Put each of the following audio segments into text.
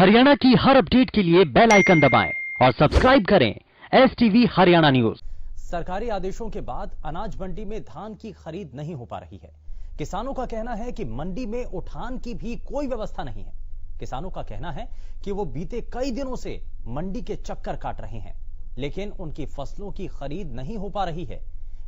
हरियाणा की हर अपडेट के लिए बेल आइकन दबाएं और सब्सक्राइब करें STV हरियाणा न्यूज। सरकारी आदेशों के बाद अनाज मंडी में धान की खरीद नहीं हो पा रही है। किसानों का कहना है कि मंडी में उठान की भी कोई व्यवस्था नहीं है। किसानों का कहना है कि वो बीते कई दिनों से मंडी के चक्कर काट रहे हैं, लेकिन उनकी फसलों की खरीद नहीं हो पा रही है।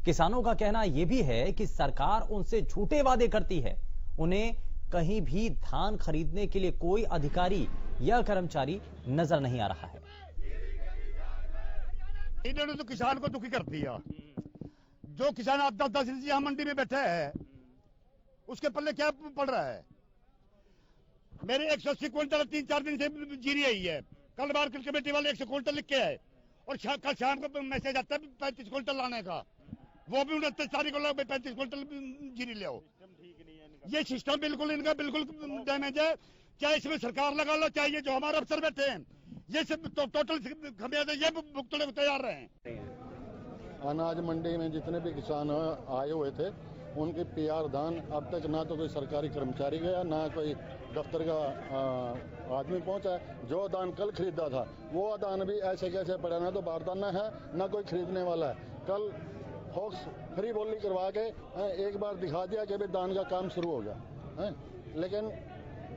किसानों का कहना यह भी है कि सरकार उनसे झूठे वादे करती है। उन्हें कहीं भी धान खरीदने के लिए कोई अधिकारी या कर्मचारी नजर नहीं आ रहा है। इन्होंने तो किसान को दुखी कर दिया। जो किसान 10-10 दिन यहां मंडी में बैठे है, उसके पल्ले क्या पड़ रहा है? मेरे 180 क्विंटल 3-4 दिन से जीरी आई है। कल मार्केट कमेटी वाले 100 क्विंटल लिख के आए और कल शाम को मैसेज आता है 35 क्विंटल लाने का। वो भी 29 तारीख को 35 क्विंटल जीरी ले आओ। ये सिस्टम बिल्कुल इनका बिल्कुल डैमेज है। चाहे इसमें सरकार लगा लो, चाहे ये जो हमारे अफसर बैठे हैं, ये सब टोटल खमियाजा ये भुगतने को तैयार रहे। अनाज मंडी में जितने भी किसान आए हुए थे, उनके PR धान अब तक ना तो कोई सरकारी कर्मचारी गया, ना कोई दफ्तर का आदमी पहुंचा। जो धान कल खरीदा था वो धान भी ऐसे कैसे पड़ा, ना तो बारदाना है ना कोई खरीदने वाला है। कल फॉक्स फ्री बोली करवा के एक बार दिखा दिया कि धान का काम शुरू हो गया, लेकिन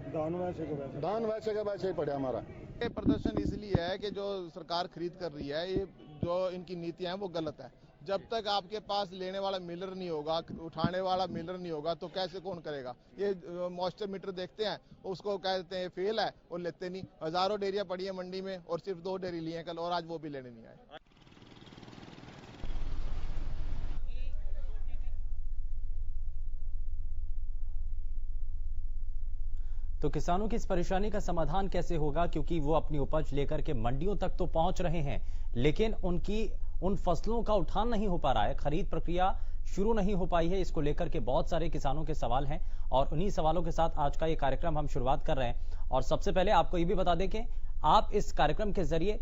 धान वैसे का वैसे ही पड़ा हमारा। ये प्रदर्शन इसलिए है कि जो सरकार खरीद कर रही है, ये जो इनकी नीतियां हैं वो गलत है। जब तक आपके पास लेने वाला मिलर नहीं होगा, उठाने वाला मिलर नहीं होगा, तो कैसे कौन करेगा? ये मॉइस्चर मीटर देखते हैं, उसको कहते हैं फेल है और लेते नहीं। हजारों डेयरियां पड़ी है मंडी में और सिर्फ 2 डेयरी लिए हैं कल, और आज वो भी लेने नहीं आए। तो किसानों की इस परेशानी का समाधान कैसे होगा, क्योंकि वो अपनी उपज लेकर के मंडियों तक तो पहुंच रहे हैं, लेकिन उन फसलों का उठान नहीं हो पा रहा है। खरीद प्रक्रिया शुरू नहीं हो पाई है। इसको लेकर के बहुत सारे किसानों के सवाल हैं और उन्हीं सवालों के साथ आज का ये कार्यक्रम हम शुरुआत कर रहे हैं। और सबसे पहले आपको ये भी बता दें कि आप इस कार्यक्रम के जरिए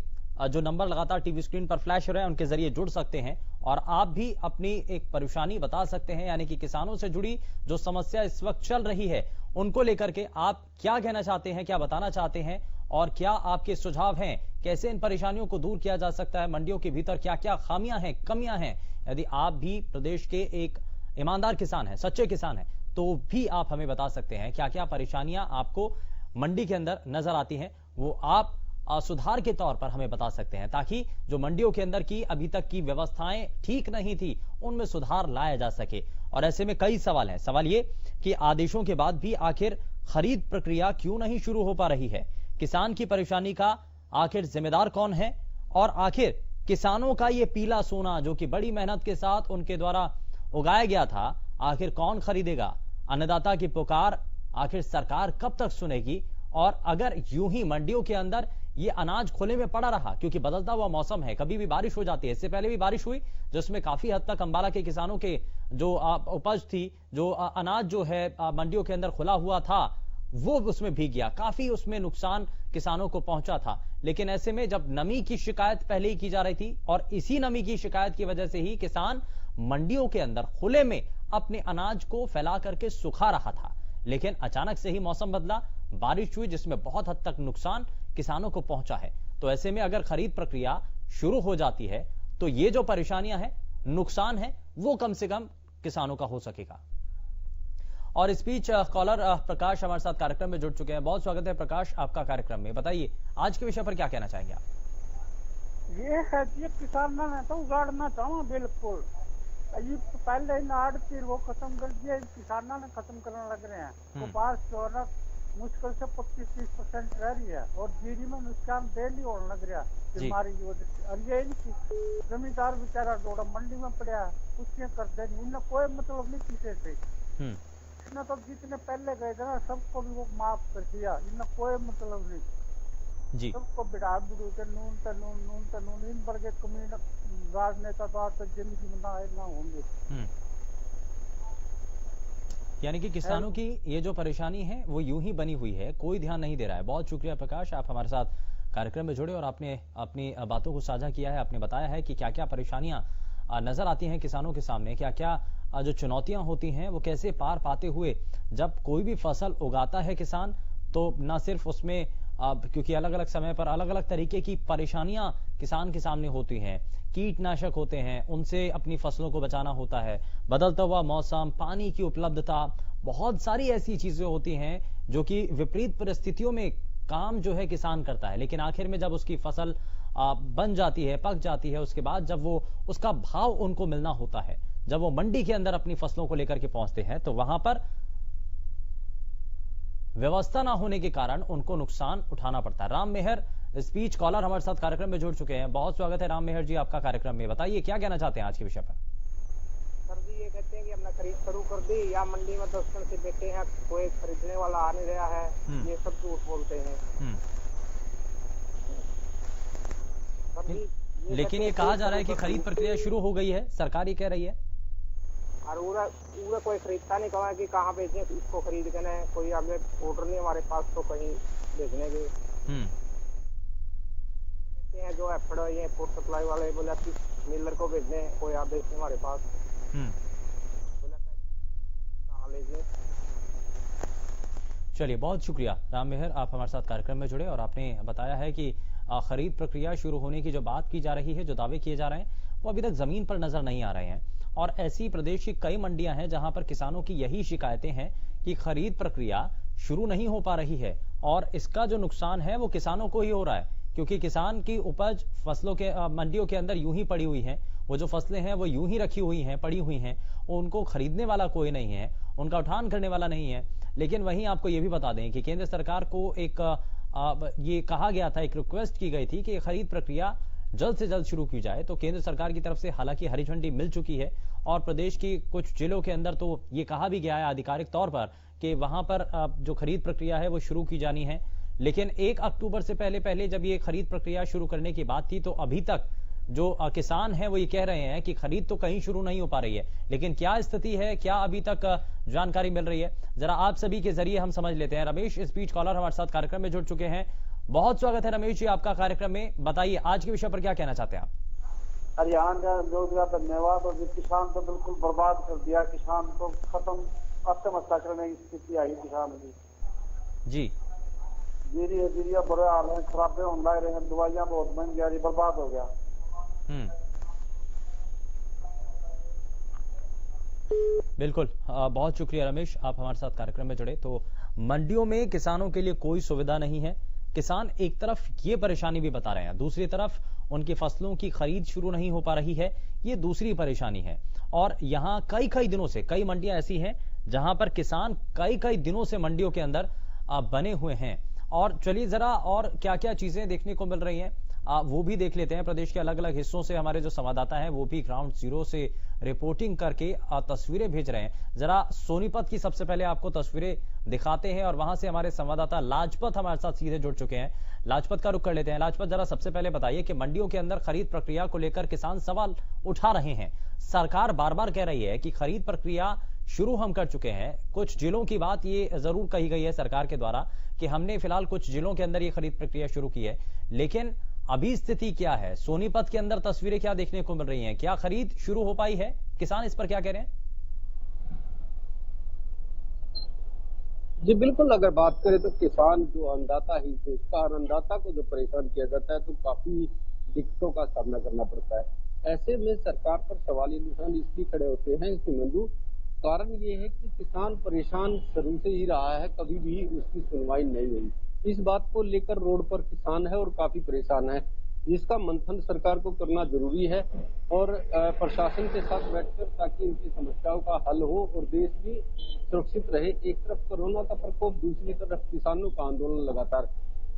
जो नंबर लगातार टीवी स्क्रीन पर फ्लैश हो रहे हैं, उनके जरिए जुड़ सकते हैं और आप भी अपनी एक परेशानी बता सकते हैं, यानी कि किसानों से जुड़ी जो समस्या इस वक्त चल रही है उनको लेकर के आप क्या कहना चाहते हैं, क्या बताना चाहते हैं और क्या आपके सुझाव हैं, कैसे इन परेशानियों को दूर किया जा सकता है, मंडियों के भीतर क्या क्या खामियां हैं, कमियां हैं। यदि आप भी प्रदेश के एक ईमानदार किसान हैं, सच्चे किसान हैं, तो भी आप हमें बता सकते हैं क्या क्या परेशानियां आपको मंडी के अंदर नजर आती हैं। वो आप सुधार के तौर पर हमें बता सकते हैं, ताकि जो मंडियों के अंदर की अभी तक की व्यवस्थाएं ठीक नहीं थी उनमें सुधार लाया जा सके। और ऐसे में कई सवाल हैं। सवाल ये कि आदेशों के बाद भी आखिर खरीद प्रक्रिया क्यों नहीं शुरू हो पा रही है? किसान की परेशानी का आखिर जिम्मेदार कौन है? और आखिर किसानों का ये पीला सोना जो कि बड़ी मेहनत के साथ उनके द्वारा उगाया गया था, आखिर कौन खरीदेगा? अन्नदाता की पुकार आखिर सरकार कब तक सुनेगी? और अगर यूं ही मंडियों के अंदर ये अनाज खुले में पड़ा रहा, क्योंकि बदलता हुआ मौसम है, कभी भी बारिश हो जाती है। इससे पहले भी बारिश हुई जिसमें काफी हद तक अंबाला के किसानों के जो उपज थी, जो अनाज जो है मंडियों के अंदर खुला हुआ था, वो उसमें भीग गया। काफी उसमें नुकसान किसानों को पहुंचा था। लेकिन ऐसे में जब नमी की शिकायत पहले ही की जा रही थी और इसी नमी की शिकायत की वजह से ही किसान मंडियों के अंदर खुले में अपने अनाज को फैला करके सुखा रहा था, लेकिन अचानक से ही मौसम बदला, बारिश हुई जिसमें बहुत हद तक नुकसान किसानों को पहुंचा है। तो ऐसे में अगर खरीद प्रक्रिया शुरू हो जाती है तो ये जो परेशानियां हैं, नुकसान है, वो कम से कम किसानों का हो सकेगा। और इस बीच कॉलर प्रकाश हमारे साथ कार्यक्रम में जुड़ चुके हैं। बहुत स्वागत है प्रकाश आपका कार्यक्रम में। बताइए आज के विषय पर क्या कहना चाहेंगे आप? ये है कि किसान ने तो उगाड़ना चाहूँ बिल्कुल। ये पहले नाड़ फिर वो खत्म कर दिया, किसानों ने खत्म करने लग रहे हैं। कपास जो है मुश्किल से 25-30% रह रही है और जीरी में नुकसान डेली होने लग रहा है बीमारी की वजह से। और ये जमींदार बेचारा जोड़ा मंडी में पड़ा है, उसने कर दे, इन्हें कोई मतलब नहीं किसी से। इसने तो जितने पहले गए थे ना सबको भी वो माफ कर दिया, इन्हें कोई मतलब नहीं जी। सबको बिठा बिड़ू के नून इन पर के कमी राजनेता तो आज तक जिंदगी में ना होंगे। यानी कि किसानों की ये जो परेशानी है वो यूं ही बनी हुई है, कोई ध्यान नहीं दे रहा है। बहुत शुक्रिया प्रकाश, आप हमारे साथ कार्यक्रम में जुड़े और आपने अपनी बातों को साझा किया है। आपने बताया है कि क्या क्या परेशानियां नजर आती हैं किसानों के सामने, क्या क्या जो चुनौतियां होती हैं वो कैसे पार पाते हुए जब कोई भी फसल उगाता है किसान, तो न सिर्फ उसमें अब क्योंकि अलग अलग समय पर अलग अलग तरीके की परेशानियां किसान के सामने होती हैं, कीटनाशक होते हैं, उनसे अपनी फसलों को बचाना होता है, बदलता हुआ मौसम, पानी की उपलब्धता, बहुत सारी ऐसी चीजें होती हैं जो कि विपरीत परिस्थितियों में काम जो है किसान करता है, लेकिन आखिर में जब उसकी फसल बन जाती है, पक जाती है, उसके बाद जब वो उसका भाव उनको मिलना होता है, जब वो मंडी के अंदर अपनी फसलों को लेकर के पहुंचते हैं, तो वहां पर व्यवस्था ना होने के कारण उनको नुकसान उठाना पड़ता है। राम मेहर स्पीच कॉलर हमारे साथ कार्यक्रम में जुड़ चुके हैं। बहुत स्वागत है राम मेहर जी आपका कार्यक्रम में। बताइए क्या कहना चाहते हैं आज के विषय पर। सर जी ये कहते हैं कि हमने खरीद शुरू कर दी या मंडी में 10 दिन से बैठे हैं, कोई खरीदने वाला आ नहीं रहा है, ये सब झूठ बोलते हैं। लेकिन ये कहा जा रहा है कि खरीद प्रक्रिया शुरू हो गई है, सरकार ये कह रही है। और पूरा कोई खरीदता नहीं, कहा कि कहाँ भेजें इसको खरीद के, कोई हमें ऑर्डर नहीं हमारे पास तो कहीं भेजने के। कहते हैं जो एफड ये फूड सप्लाई वाले बोला कि मिलर को भेजने, कोई आप भेजने हमारे पास, बोला कहाँ ले जाए। चलिए बहुत शुक्रिया राम मेहर, आप हमारे साथ कार्यक्रम में जुड़े और आपने बताया है कि खरीद प्रक्रिया शुरू होने की जो बात की जा रही है, जो दावे किए जा रहे हैं, वो अभी तक जमीन पर नजर नहीं आ रहे हैं। और ऐसी प्रदेश की कई मंडियां हैं जहां पर किसानों की यही शिकायतें हैं कि खरीद प्रक्रिया शुरू नहीं हो पा रही है और इसका जो नुकसान है वो किसानों को ही हो रहा है, क्योंकि किसान की उपज फसलों के मंडियों के अंदर यूं ही पड़ी हुई है, वो जो फसलें हैं वो यूं ही रखी हुई हैं, पड़ी हुई हैं, उनको खरीदने वाला कोई नहीं है, उनका उठान करने वाला नहीं है। लेकिन वहीं आपको ये भी बता दें कि केंद्र सरकार को एक ये कहा गया था, एक रिक्वेस्ट की गई थी कि खरीद प्रक्रिया जल्द से जल्द शुरू की जाए, तो केंद्र सरकार की तरफ से हालांकि हरी झंडी मिल चुकी है और प्रदेश की कुछ जिलों के अंदर तो ये कहा भी गया है आधिकारिक तौर पर कि वहां पर जो खरीद प्रक्रिया है वो शुरू की जानी है। लेकिन 1 अक्टूबर से पहले जब ये खरीद प्रक्रिया शुरू करने की बात थी तो अभी तक जो किसान हैं वो ये कह रहे हैं कि खरीद तो कहीं शुरू नहीं हो पा रही है। लेकिन क्या स्थिति है, क्या अभी तक जानकारी मिल रही है, जरा आप सभी के जरिए हम समझ लेते हैं। रमेश स्पीच कॉलर हमारे साथ कार्यक्रम में जुड़ चुके हैं। बहुत स्वागत है रमेश जी आपका कार्यक्रम में। बताइए आज के विषय पर क्या कहना चाहते हैं आप। हरियाणा का बहुत ज्यादा धन्यवाद। और किसान तो बिल्कुल बर्बाद कर दिया, किसान को खत्म आत्महत्या करने की स्थिति आई किसान की जी। जीरिया बुरे हाल है, खराबे होने लग रहे हैं, दवाइयां बहुत महंगी आ रही, बर्बाद हो गया। बिल्कुल बहुत शुक्रिया रमेश, आप हमारे साथ कार्यक्रम में जुड़े। तो मंडियों में किसानों के लिए कोई सुविधा नहीं है। किसान एक तरफ ये परेशानी भी बता रहे हैं, दूसरी तरफ उनकी फसलों की खरीद शुरू नहीं हो पा रही है, ये दूसरी परेशानी है। और यहाँ कई दिनों से कई मंडियां ऐसी हैं जहां पर किसान कई दिनों से मंडियों के अंदर बने हुए हैं। और चलिए जरा और क्या क्या चीजें देखने को मिल रही हैं वो भी देख लेते हैं। प्रदेश के अलग अलग हिस्सों से हमारे जो संवाददाता हैं वो भी ग्राउंड जीरो से रिपोर्टिंग करके तस्वीरें भेज रहे हैं। जरा सोनीपत की सबसे पहले आपको तस्वीरें दिखाते हैं और वहां से हमारे संवाददाता लाजपत हमारे साथ सीधे जुड़ चुके हैं। लाजपत का रुख कर लेते हैं। लाजपत, जरा सबसे पहले बताइए कि मंडियों के अंदर खरीद प्रक्रिया को लेकर किसान सवाल उठा रहे हैं। सरकार बार बार कह रही है कि खरीद प्रक्रिया शुरू हम कर चुके हैं। कुछ जिलों की बात ये जरूर कही गई है सरकार के द्वारा कि हमने फिलहाल कुछ जिलों के अंदर ये खरीद प्रक्रिया शुरू की है, लेकिन अभी स्थिति क्या है? सोनीपत के अंदर तस्वीरें क्या देखने को मिल रही हैं? क्या खरीद शुरू हो पाई है? किसान इस पर क्या कह रहे हैं? जी बिल्कुल, अगर बात करें तो किसान जो अन्नदाता ही थे, इसका अन्नदाता को जो परेशान किया जाता है तो काफी दिक्कतों का सामना करना पड़ता है। ऐसे में सरकार पर सवालिया निशान इसलिए खड़े होते हैं मंजू, कारण ये है कि किसान परेशान शुरू से ही रहा है, कभी भी उसकी सुनवाई नहीं हुई। इस बात को लेकर रोड पर किसान है और काफी परेशान है, जिसका मंथन सरकार को करना जरूरी है और प्रशासन के साथ बैठकर ताकि उनकी समस्याओं का हल हो और देश भी सुरक्षित रहे। एक तरफ कोरोना का प्रकोप, दूसरी तरफ किसानों का आंदोलन लगातार।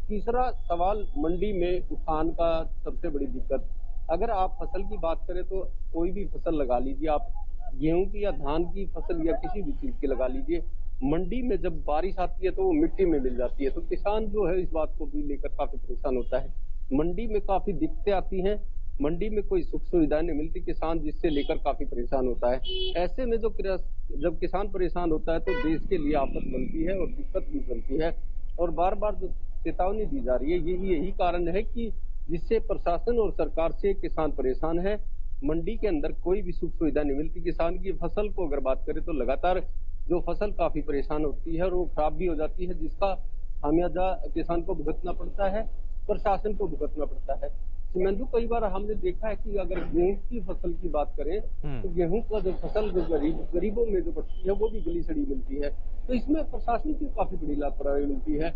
तीसरा सवाल मंडी में उठान का सबसे बड़ी दिक्कत। अगर आप फसल की बात करें तो कोई भी फसल लगा लीजिए, आप गेहूं की या धान की फसल या किसी भी चीज की लगा लीजिए, मंडी में जब बारिश आती है तो वो मिट्टी में मिल जाती है। तो किसान जो है इस बात को भी लेकर काफी परेशान होता है। मंडी में काफी दिक्कतें आती हैं, मंडी में कोई सुख सुविधाएं नहीं मिलती, किसान जिससे लेकर काफी परेशान होता है। ऐसे में जब किसान परेशान होता है तो देश के लिए आफत बनती है और दिक्कत भी बनती है। और बार बार जो चेतावनी दी जा रही है यही कारण है कि जिससे प्रशासन और सरकार से किसान परेशान है। मंडी के अंदर कोई भी सुख सुविधा नहीं मिलती। किसान की फसल को अगर बात करें तो लगातार जो फसल काफी परेशान होती है और वो खराब भी हो जाती है, जिसका खामियाजा किसान को भुगतना पड़ता है, प्रशासन को भुगतना पड़ता है। सिमंजू, कई बार हमने देखा है कि अगर गेहूं की फसल की बात करें तो गेहूं का जो फसल जो गरीबों में जो पड़ती है वो भी गली सड़ी मिलती है। तो इसमें प्रशासन की काफी बड़ी लापरवाही मिलती है।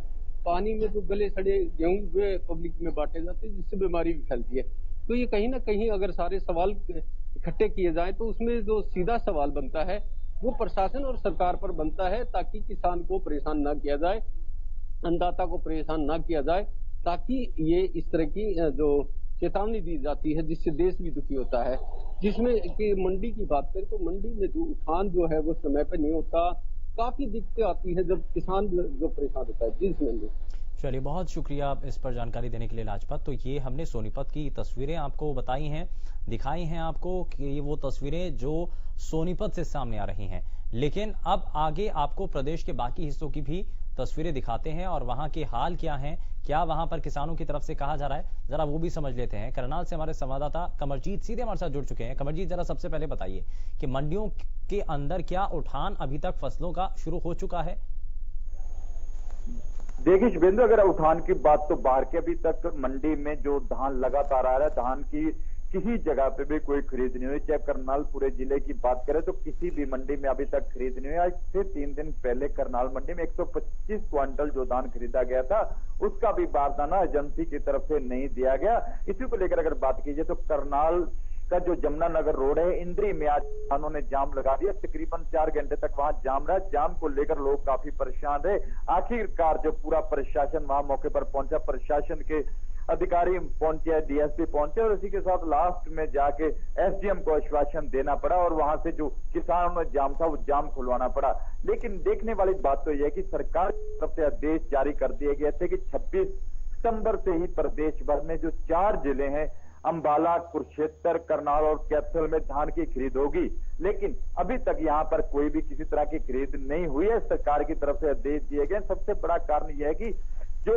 पानी में जो गले सड़े गेहूं वे पब्लिक में बांटे जाते हैं, जिससे बीमारी भी फैलती है। तो ये कहीं ना कहीं अगर सारे सवाल इकट्ठे किए जाएं तो उसमें जो सीधा सवाल बनता है वो प्रशासन और सरकार पर बनता है, ताकि किसान को परेशान ना किया जाए, अन्नदाता को परेशान ना किया जाए, ताकि ये इस तरह की जो चेतावनी दी जाती है जिससे देश भी दुखी होता है। जिसमें कि मंडी की बात करें तो मंडी में जो उठान जो है वो समय पर नहीं होता, काफी दिक्कतें आती है जब किसान जो परेशान होता है। जी सिमंजू। चलिए, बहुत शुक्रिया इस पर जानकारी देने के लिए लाजपत। तो ये हमने सोनीपत की तस्वीरें आपको बताई हैं, दिखाई हैं आपको कि ये वो तस्वीरें जो सोनीपत से सामने आ रही हैं। लेकिन अब आगे आपको प्रदेश के बाकी हिस्सों की भी तस्वीरें दिखाते हैं और वहां के हाल क्या हैं, क्या वहां पर किसानों की तरफ से कहा जा रहा है, जरा वो भी समझ लेते हैं। करनाल से हमारे संवाददाता कमरजीत सीधे हमारे साथ जुड़ चुके हैं। कमरजीत, जरा सबसे पहले बताइए कि मंडियों के अंदर क्या उठान अभी तक फसलों का शुरू हो चुका है? देखिए शुभेंदु, अगर उठान की बात तो बाहर के अभी तक मंडी में जो धान लगातार आ रहा है, धान की किसी जगह पे भी कोई खरीद नहीं हुई। चाहे करनाल पूरे जिले की बात करें तो किसी भी मंडी में अभी तक खरीद नहीं हुई। आज से 3 दिन पहले करनाल मंडी में 125 क्विंटल जो धान खरीदा गया था उसका भी बारदाना एजेंसी की तरफ से नहीं दिया गया। इसी को लेकर अगर बात कीजिए तो करनाल का जो जमुनानगर रोड है इंद्री में आज किसानों ने जाम लगा दिया। तकरीबन 4 घंटे तक वहां जाम रहा। जाम को लेकर लोग काफी परेशान रहे। आखिरकार जो पूरा प्रशासन वहां मौके पर पहुंचा, प्रशासन के अधिकारी पहुंचे, डीएसपी पहुंचे और इसी के साथ लास्ट में जाके एसडीएम को आश्वासन देना पड़ा और वहां से जो किसानों में जाम था वो जाम खुलवाना पड़ा। लेकिन देखने वाली बात तो यह है कि सरकार की तरफ से आदेश जारी कर दिए गए थे कि 26 सितंबर से ही प्रदेश भर में जो 4 जिले हैं अंबाला, कुरुक्षेत्र, करनाल और कैथल में धान की खरीद होगी। लेकिन अभी तक यहां पर कोई भी किसी तरह की खरीद नहीं हुई है। सरकार की तरफ से आदेश दिए गए। सबसे बड़ा कारण यह है कि जो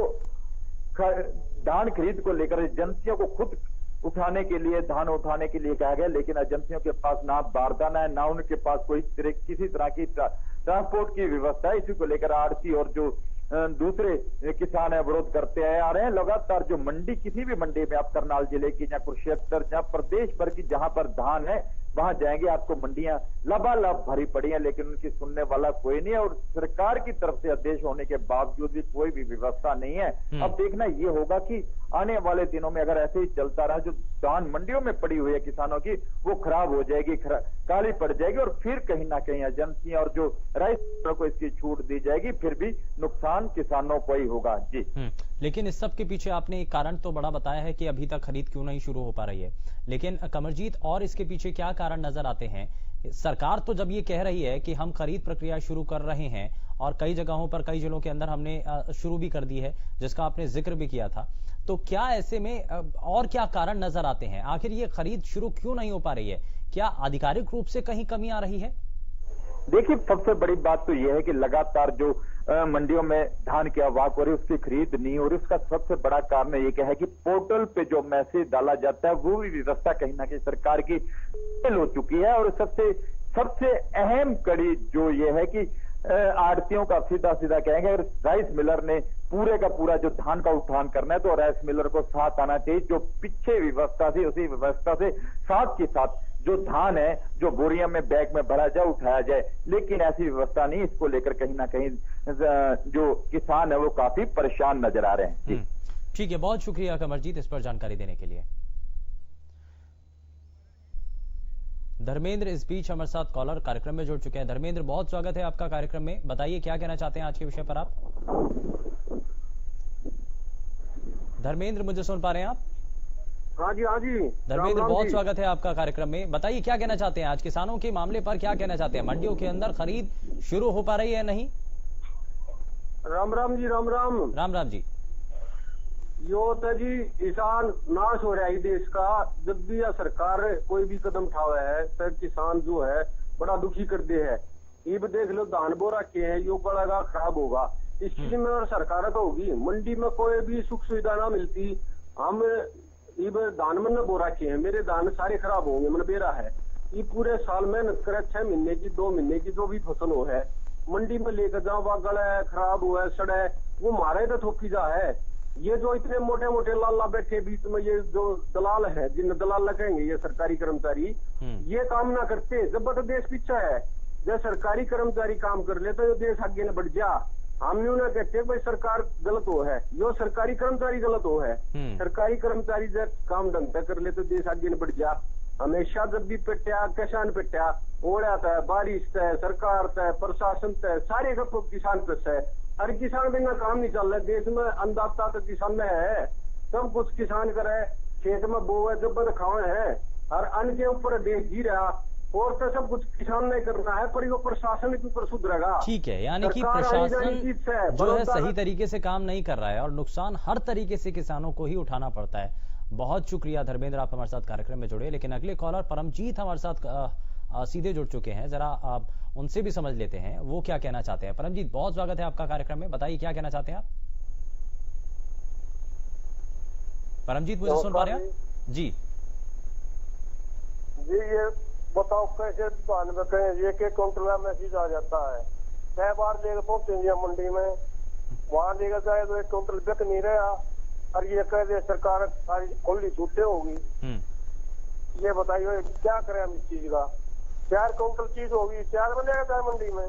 धान खरीद को लेकर एजेंसियों को खुद उठाने के लिए, धान उठाने के लिए कहा गया, लेकिन एजेंसियों के पास ना बारदाना है, ना उनके पास किसी तरह की ट्रांसपोर्ट की व्यवस्था है। इसी को लेकर आड़ती और जो दूसरे किसान है विरोध करते आ रहे हैं। लगातार जो मंडी, किसी भी मंडी में आप करनाल जिले की या कुरुक्षेत्र या प्रदेश भर की जहां पर धान है वहां जाएंगे आपको मंडियां लबालब भरी पड़ी हैं, लेकिन उनकी सुनने वाला कोई नहीं है और सरकार की तरफ से आदेश होने के बावजूद भी कोई भी व्यवस्था नहीं है। अब देखना ये होगा कि आने वाले दिनों में अगर ऐसे ही चलता रहा, जो धान मंडियों में पड़ी हुई है किसानों की वो खराब हो जाएगी, काली पड़ जाएगी और फिर कहीं ना कहीं एजेंसियां और जो राइस को इसकी छूट दी जाएगी, फिर भी नुकसान किसानों को ही होगा। जी, लेकिन इस सब के पीछे आपने एक कारण तो बड़ा बताया है कि अभी तक खरीद क्यों नहीं शुरू हो पा रही है। लेकिन कमरजीत, और इसके पीछे क्या कारण नजर आते हैं? सरकार तो जब ये कह रही है कि हम खरीद प्रक्रिया शुरू कर रहे हैं और कई जगहों पर, कई जिलों के अंदर हमने शुरू भी कर दी है, जिसका आपने जिक्र भी किया था, तो क्या ऐसे में और क्या कारण नजर आते हैं? आखिर ये खरीद शुरू क्यों नहीं हो पा रही है? क्या आधिकारिक रूप से कहीं कमी आ रही है? देखिए, सबसे बड़ी बात तो यह है कि लगातार जो मंडियों में धान की आवक हो रही है उसकी खरीद नहीं हो रही। उसका सबसे बड़ा कारण ये क्या है कि पोर्टल पे जो मैसेज डाला जाता है वो भी व्यवस्था कहीं ना कहीं सरकार की फेल हो चुकी है। और सबसे अहम कड़ी जो ये है कि आड़तियों का सीधा कहेंगे, अगर राइस मिलर ने पूरे का पूरा जो धान का उठान करना है तो राइस मिलर को साथ आना चाहिए। जो पीछे व्यवस्था थी उसी व्यवस्था से साथ के साथ जो धान है जो बोरिया में, बैग में भरा जाए, उठाया जाए, लेकिन ऐसी व्यवस्था नहीं। इसको लेकर कहीं ना कहीं जो किसान है वो काफी परेशान नजर आ रहे हैं। ठीक है, बहुत शुक्रिया कमरजीत इस पर जानकारी देने के लिए। धर्मेंद्र इस बीच हमारे साथ कॉलर कार्यक्रम में जुड़ चुके हैं। धर्मेंद्र, बहुत स्वागत है आपका कार्यक्रम में। बताइए क्या कहना चाहते हैं आज के विषय पर आप? धर्मेंद्र, मुझे सुन पा रहे हैं आप? हाँ जी, हाँ जी धर्मेंद्र, बहुत स्वागत है आपका कार्यक्रम में। बताइए क्या कहना चाहते हैं आज किसानों के मामले पर, क्या कहना चाहते हैं? मंडियों के अंदर खरीद शुरू हो पा रही है नहीं? राम राम जी, राम राम। राम राम जी। यो तो जी किसान नाश हो रहा है देश का। जब भी यह सरकार कोई भी कदम उठावे है तो किसान जो है बड़ा दुखी कर दे है। ये देख लो धान बोरा के हैं, यो बड़ा खराब होगा। इसकी जिम्मेदार सरकार तो होगी। मंडी में कोई भी सुख सुविधा ना मिलती, हम धान में न बोरा के हैं, मेरे धान सारे खराब होंगे, मन बेरा है। ये पूरे साल मेहनत करे, 6 महीने की 2 महीने की जो भी फसल हो है, मंडी में लेकर जाओ, वह गला है, खराब हुआ है, सड़ा है, वो मारे तो थोपी जा है। ये जो इतने मोटे मोटे लाला बैठे बीच में, ये जो दलाल है, जिन दलाल लगेंगे ये सरकारी कर्मचारी, ये काम ना करते जब तो देश पीछे है। जब सरकारी कर्मचारी काम कर ले तो देश आगे न बढ़ जा। हम यूं ना कहते भाई सरकार गलत हो है, यो सरकारी कर्मचारी गलत हो है। सरकारी कर्मचारी जब काम ढंग से कर ले तो देश आगे न बढ़ जा। हमेशा जब भी पिट्या किसान पिट्या ओढ़ा था, बारिश है, सरकार है, प्रशासन है, सारे का किसान पे है। हर किसान बिना काम नहीं चल रहा देश में। अन्नदाता तो किसान में है, सब कुछ किसान करे, खेत में बोए जब खावे है, हर अन्न के ऊपर देश जी रहा, और तो सब कुछ किसान नहीं करना है, पर ये प्रशासन के ऊपर सुधरेगा। ठीक है, यानी कि प्रशासन जो है सही तरीके से काम नहीं कर रहा है और नुकसान हर तरीके से किसानों को ही उठाना पड़ता है। बहुत शुक्रिया धर्मेंद्र, आप हमारे साथ कार्यक्रम में जुड़े। लेकिन अगले कॉलर परमजीत हमारे साथ सीधे जुड़ चुके हैं, जरा आप उनसे भी समझ लेते हैं वो क्या कहना चाहते हैं। परमजीत, बहुत स्वागत है आपका कार्यक्रम में, बताइए क्या कहना चाहते हैं आप। परमजीत, मुझे सुन पा रहे हैं? जी जी, ये बताओ कैसे दुकान में कहीं एक क्विंटल का मैसेज आ जाता है, 6 बार लेकर पहुंचेंगे मंडी में, वहां लेकर जाए तो 1 क्विंटल बिक नहीं रहा, और ये कह दे सरकार सारी खुली छूटे होगी। ये बताइए क्या करें हम इस चीज का। 4 क्विंटल चीज होगी, 4 में लेकर जाए मंडी में।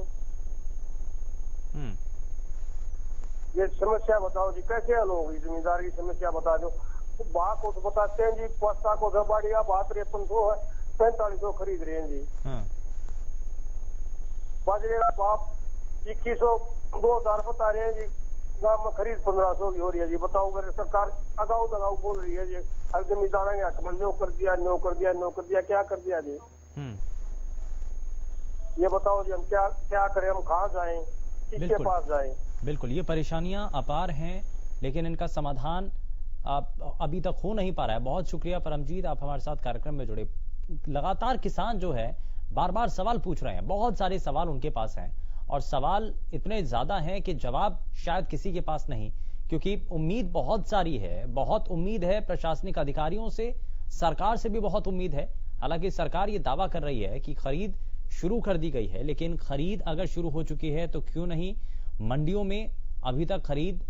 ये समस्या बताओ जी कैसे हल होगी, जमींदार की समस्या बता दो। बात को तो बताते हैं जी, पस्ता को दबाड़िया बात 5300 है, 4500 खरीद रहे हैं जी। बाजरे का बाप 2100 2000 बता रहे हैं जी, गाँव में खरीद 1500 की हो रही है जी। बताओ अगर सरकार अगाऊ दगाऊ बोल रही है जी, हर जमींदार नो कर दिया, नो कर दिया, नो कर दिया, क्या कर दिया जी। ये बताओ जी हम क्या करें, हम कहाँ जाएं, किसके पास जाएं। बिल्कुल, ये परेशानियां अपार हैं, लेकिन इनका समाधान अभी तक हो नहीं पा रहा है। बहुत शुक्रिया परमजीत, आप हमारे साथ कार्यक्रम में जुड़े। लगातार किसान जो है बार बार सवाल पूछ रहे हैं, बहुत सारे सवाल उनके पास हैं और सवाल इतने ज्यादा हैं कि जवाब शायद किसी के पास नहीं, क्योंकि उम्मीद बहुत सारी है, बहुत उम्मीद है प्रशासनिक अधिकारियों से, सरकार से भी बहुत उम्मीद है। हालांकि सरकार ये दावा कर रही है कि खरीद शुरू कर दी गई है, लेकिन खरीद अगर शुरू हो चुकी है तो क्यों नहीं मंडियों में अभी तक खरीद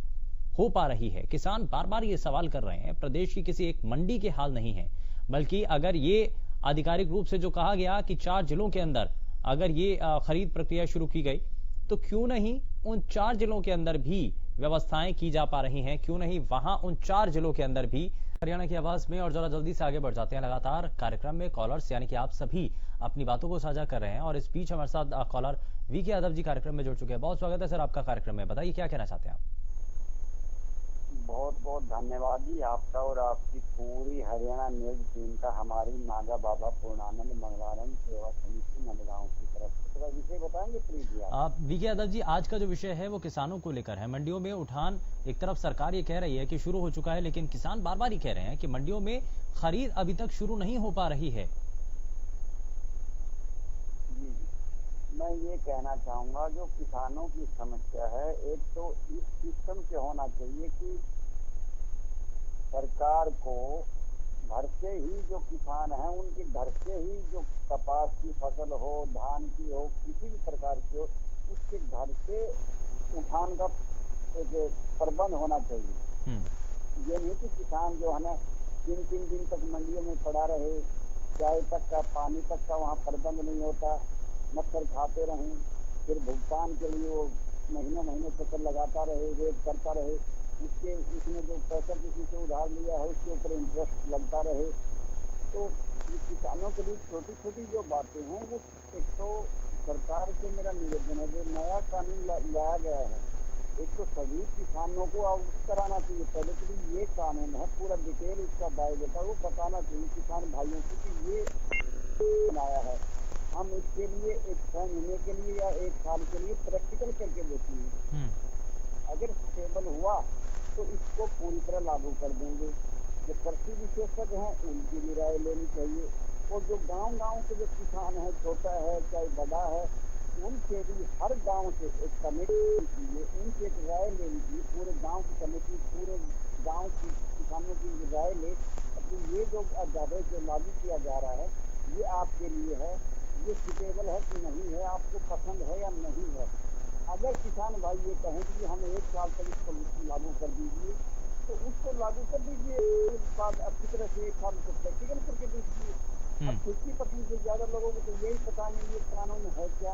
हो पा रही है। किसान बार बार ये सवाल कर रहे हैं। प्रदेश की किसी एक मंडी के हाल नहीं है, बल्कि अगर ये आधिकारिक रूप से जो कहा गया कि 4 जिलों के अंदर अगर ये खरीद प्रक्रिया शुरू की गई तो क्यों नहीं उन 4 जिलों के अंदर भी व्यवस्थाएं की जा पा रही हैं, क्यों नहीं वहां उन 4 जिलों के अंदर भी। हरियाणा की आवाज में और जरा जल्दी से आगे बढ़ जाते हैं। लगातार कार्यक्रम में कॉलर्स यानी कि आप सभी अपनी बातों को साझा कर रहे हैं और इस बीच हमारे साथ कॉलर वीके यादव जी कार्यक्रम में जुड़ चुके हैं। बहुत स्वागत है सर आपका कार्यक्रम में, बताइए क्या कहना चाहते हैं आप। बहुत बहुत धन्यवाद जी आपका और आपकी पूरी हरियाणा न्यूज टीम का, हमारी नागा बाबा पूर्णानंद मंगलानंद सेवा समिति नंदगांव की तरफ से। तो विषय बताएंगे प्लीज आप। वीके यादव जी, आज का जो विषय है वो किसानों को लेकर है। मंडियों में उठान, एक तरफ सरकार ये कह रही है कि शुरू हो चुका है, लेकिन किसान बार बार ही कह रहे हैं कि मंडियों में खरीद अभी तक शुरू नहीं हो पा रही है। मैं ये कहना चाहूंगा जो किसानों की समस्या है, एक तो इस सिस्टम से होना चाहिए कि सरकार को घर से ही जो किसान हैं उनके घर से ही जो कपास की फसल हो, धान की हो, किसी भी प्रकार की हो, उसके घर से उठान का एक प्रबंध होना चाहिए। ये नहीं कि किसान जो है ना 3-3 दिन तक मंडियों में पड़ा रहे, चाय तक का पानी तक का वहाँ प्रबंध नहीं होता, मच्छर खाते रहें, फिर भुगतान के लिए वो महीने चक्कर लगाता रहे, वेट करता रहे, उसमें जो पैसा किसी से उधार लिया है उसके ऊपर इंटरेस्ट लगता रहे। तो किसानों के लिए छोटी छोटी जो बातें हैं वो एक तो सरकार से मेरा निवेदन है, जो नया कानून लाया गया है, एक तो सभी किसानों को अवगत कराना चाहिए। पहले तो ये कानून है, पूरा डिटेल इसका बायोडाटा वो बताना चाहिए किसान भाइयों को कि ये बनाया है, हम इसके लिए एक 6 महीने के लिए या 1 साल के लिए प्रैक्टिकल करके देखेंगे। अगर स्टेबल हुआ तो इसको पूरी तरह लागू कर देंगे। जो कृषि विशेषज्ञ हैं उनकी भी राय लेनी चाहिए, और जो गांव के जो किसान है, छोटा है चाहे बड़ा है, उनसे भी हर गांव से एक कमेटी चाहिए, उनसे एक राय लेनी चाहिए। पूरे गांव की कमेटी पूरे गांव की किसानों की राय ले कि ये जो अध्यादेश जो लागू किया जा रहा है ये आपके लिए है, ये सुटेबल है कि नहीं है, आपको पसंद है या नहीं है। अगर किसान भाई ये कहें कि हम 1 साल तक इसको लागू कर दीजिए तो उसको लागू कर दीजिए, उसके बाद अच्छी तरह से 1 साल को प्रैक्टिकल करके दीजिए। अब 50% से ज्यादा लोगों को तो यही पता नहीं ये कानून है क्या।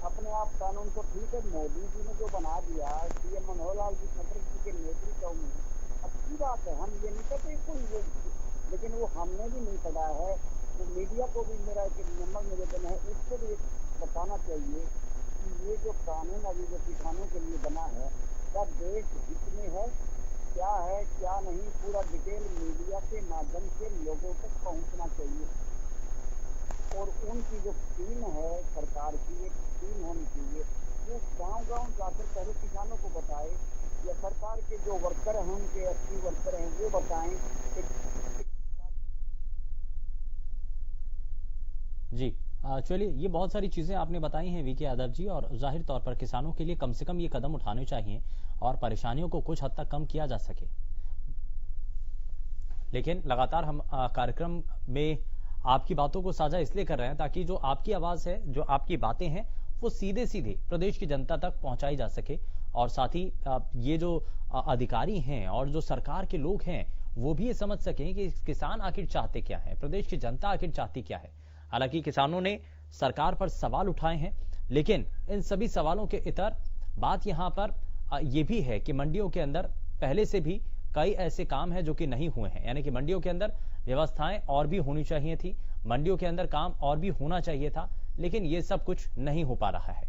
अपने आप कानून को ठीक है, मोदी जी ने जो बना दिया, सीएम मनोहर लाल जी खट्टर जी के नेतृत्व में, अच्छी बात है, हम ये नहीं कहते कोई, लेकिन वो हमने भी नहीं पढ़ा है। तो मीडिया को भी मेरा एक नंबर निवेदन है, उसको भी बताना चाहिए कि ये जो कानून अभी जो किसानों के लिए बना है, क्या देश हित में है, क्या नहीं, पूरा डिटेल मीडिया के माध्यम से लोगों तक पहुंचना चाहिए। और उनकी जो टीम है सरकार की, एक टीम होनी चाहिए, वो गांव-गांव जाकर पहले किसानों को बताए, या सरकार के जो वर्कर हैं, उनके एक्टिव वर्कर हैं, वो बताएं। जी चलिए, ये बहुत सारी चीजें आपने बताई हैं वीके यादव जी, और जाहिर तौर पर किसानों के लिए कम से कम ये कदम उठाने चाहिए और परेशानियों को कुछ हद तक कम किया जा सके। लेकिन लगातार हम कार्यक्रम में आपकी बातों को साझा इसलिए कर रहे हैं ताकि जो आपकी आवाज है, जो आपकी बातें हैं, वो सीधे सीधे प्रदेश की जनता तक पहुंचाई जा सके, और साथ ही ये जो अधिकारी हैं और जो सरकार के लोग हैं वो भी ये समझ सकें कि किसान आखिर चाहते क्या है, प्रदेश की जनता आखिर चाहती क्या है। हालांकि किसानों ने सरकार पर सवाल उठाए हैं, लेकिन इन सभी सवालों के इतर बात यहां पर यह भी है कि मंडियों के अंदर पहले से भी कई ऐसे काम हैं जो कि नहीं हुए हैं, यानी कि मंडियों के अंदर व्यवस्थाएं और भी होनी चाहिए थी, मंडियों के अंदर काम और भी होना चाहिए था, लेकिन ये सब कुछ नहीं हो पा रहा है।